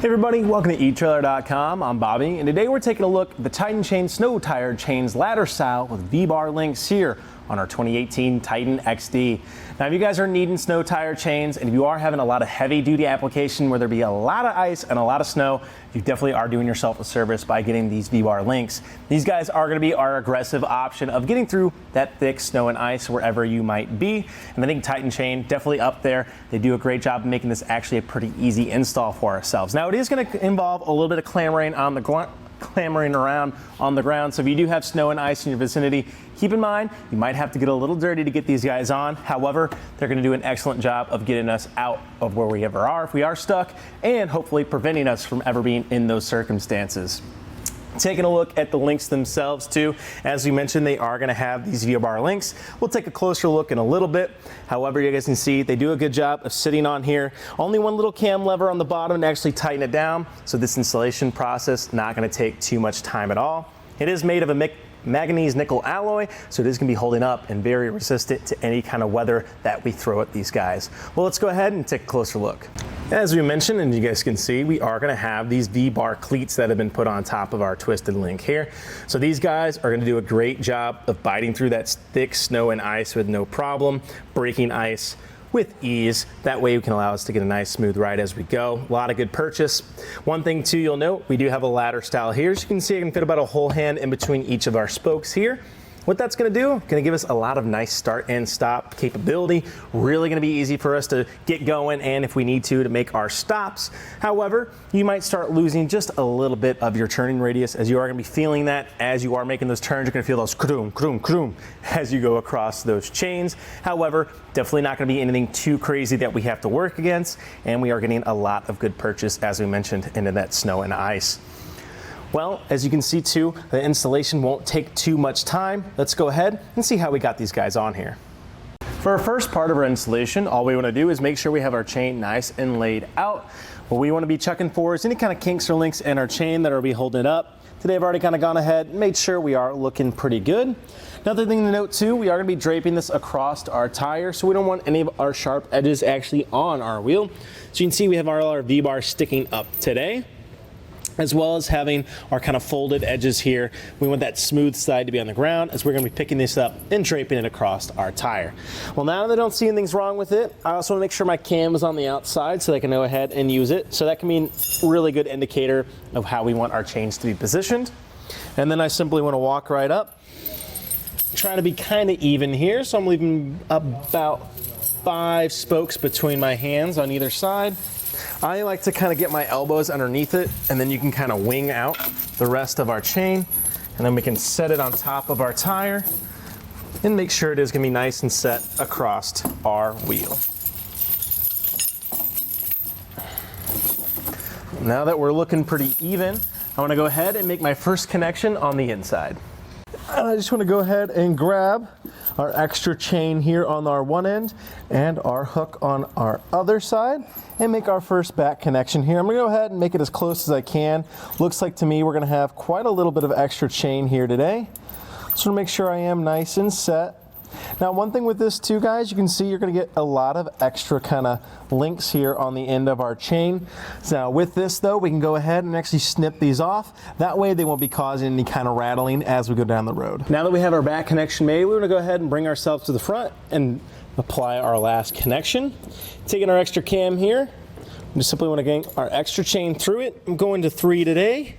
Hey everybody, welcome to etrailer.com. I'm Bobby, and today we're taking a look at the Titan Chain Snow Tire Chains ladder style with V-bar links here on our 2018 Titan XD. Now, if you guys are needing snow tire chains, and if you are having a lot of heavy duty application where there be a lot of ice and a lot of snow, you definitely are doing yourself a service by getting these V-bar links. These guys are gonna be our aggressive option of getting through that thick snow and ice wherever you might be. And I think Titan Chain definitely up there. They do a great job of making this actually a pretty easy install for ourselves. Now, it is gonna involve a little bit of clamoring around on the ground. So if you do have snow and ice in your vicinity, keep in mind, you might have to get a little dirty to get these guys on. However, they're gonna do an excellent job of getting us out of where we ever are if we are stuck, and hopefully preventing us from ever being in those circumstances. Taking a look at the links themselves too, as we mentioned, they are going to have these V-bar links. We'll take a closer look in a little bit. However, you guys can see they do a good job of sitting on here. Only one little cam lever on the bottom to actually tighten it down. So this installation process not going to take too much time at all. It is made of a manganese nickel alloy, so it is going to be holding up and very resistant to any kind of weather that we throw at these guys. Well, let's go ahead and take a closer look. As we mentioned, and you guys can see, we are going to have these V-bar cleats that have been put on top of our twisted link here. So these guys are going to do a great job of biting through that thick snow and ice with no problem, breaking ice with ease. That way we can allow us to get a nice smooth ride as we go. A lot of good purchase. One thing too, you'll note, we do have a ladder style here. As you can see, I can fit about a whole hand in between each of our spokes here. What that's gonna do, gonna give us a lot of nice start and stop capability. Really gonna be easy for us to get going, and if we need to make our stops. However, you might start losing just a little bit of your turning radius, as you are gonna be feeling that as you are making those turns. You're gonna feel those kroom, kroom, kroom as you go across those chains. However, definitely not gonna be anything too crazy that we have to work against, and we are getting a lot of good purchase, as we mentioned, into that snow and ice. Well, as you can see too, the installation won't take too much time. Let's go ahead and see how we got these guys on here. For our first part of our installation, all we want to do is make sure we have our chain nice and laid out. What we want to be checking for is any kind of kinks or links in our chain that are be holding it up. Today I've already kind of gone ahead and made sure we are looking pretty good. Another thing to note too, we are going to be draping this across our tire, so we don't want any of our sharp edges actually on our wheel. So you can see we have all our V-bars sticking up today, as well as having our kind of folded edges here. We want that smooth side to be on the ground, as we're gonna be picking this up and draping it across our tire. Well, now that I don't see anything's wrong with it, I also wanna make sure my cam is on the outside so I can go ahead and use it. So that can be a really good indicator of how we want our chains to be positioned. And then I simply wanna walk right up, try to be kind of even here. So I'm leaving about 5 spokes between my hands on either side. I like to kind of get my elbows underneath it, and then you can kind of wing out the rest of our chain, and then we can set it on top of our tire and make sure it is going to be nice and set across our wheel. Now that we're looking pretty even, I want to go ahead and make my first connection on the inside. I just want to go ahead and grab our extra chain here on our one end and our hook on our other side and make our first back connection here. I'm gonna go ahead and make it as close as I can. Looks like to me we're gonna have quite a little bit of extra chain here today. Just wanna make sure I am nice and set. Now, one thing with this too, guys, you can see you're gonna get a lot of extra kind of links here on the end of our chain. So now with this though, we can go ahead and actually snip these off. That way they won't be causing any kind of rattling as we go down the road. Now that we have our back connection made, we're gonna go ahead and bring ourselves to the front and apply our last connection. Taking our extra cam here, we just simply wanna get our extra chain through it. I'm going to 3 today,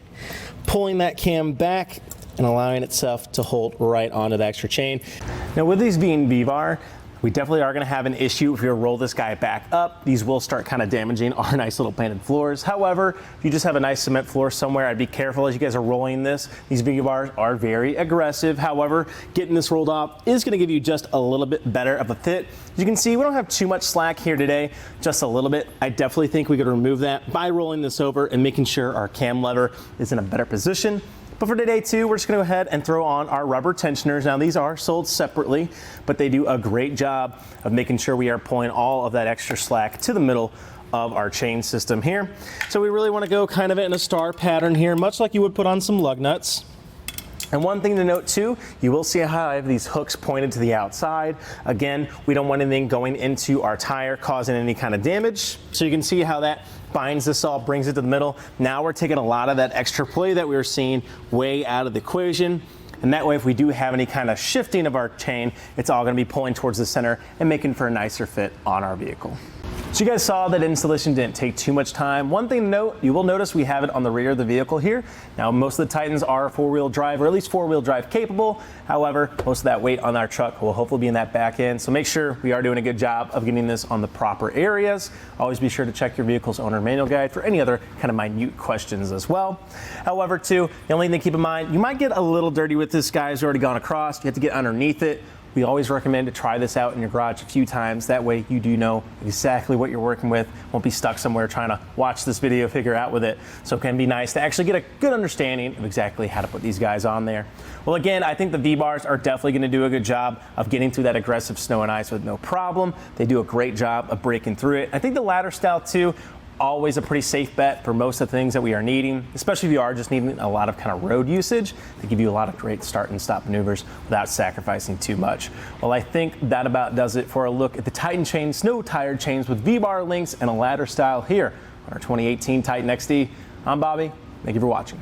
pulling that cam back and allowing itself to hold right onto the extra chain. Now with these being V-bar, we definitely are gonna have an issue if we roll this guy back up. These will start kind of damaging our nice little painted floors. However, if you just have a nice cement floor somewhere, I'd be careful as you guys are rolling this. These V-bars are very aggressive. However, getting this rolled off is gonna give you just a little bit better of a fit. As you can see, we don't have too much slack here today, just a little bit. I definitely think we could remove that by rolling this over and making sure our cam lever is in a better position. But for today too, we're just gonna go ahead and throw on our rubber tensioners. Now these are sold separately, but they do a great job of making sure we are pulling all of that extra slack to the middle of our chain system here. So we really wanna go kind of in a star pattern here, much like you would put on some lug nuts. And one thing to note too, you will see how I have these hooks pointed to the outside. Again, we don't want anything going into our tire causing any kind of damage. So you can see how that binds this all, brings it to the middle. Now we're taking a lot of that extra play that we were seeing way out of the equation. And that way, if we do have any kind of shifting of our chain, it's all going to be pulling towards the center and making for a nicer fit on our vehicle. So you guys saw that installation didn't take too much time. One thing to note, you will notice we have it on the rear of the vehicle here. Now, most of the Titans are four-wheel drive, or at least four-wheel drive capable. However, most of that weight on our truck will hopefully be in that back end. So make sure we are doing a good job of getting this on the proper areas. Always be sure to check your vehicle's owner manual guide for any other kind of minute questions as well. However, too, the only thing to keep in mind, you might get a little dirty with this, guys. Already gone across. You have to get underneath it. We always recommend to try this out in your garage a few times. That way you do know exactly what you're working with. Won't be stuck somewhere trying to watch this video, figure out with it. So it can be nice to actually get a good understanding of exactly how to put these guys on there. Well, again, I think the V-bars are definitely going to do a good job of getting through that aggressive snow and ice with no problem. They do a great job of breaking through it. I think the ladder style too, always a pretty safe bet for most of the things that we are needing, especially if you are just needing a lot of kind of road usage. They give you a lot of great start and stop maneuvers without sacrificing too much. Well, I think that about does it for a look at the Titan chain snow tired chains with V-bar links and a ladder style here on our 2018 Titan XD. I'm Bobby. Thank you for watching.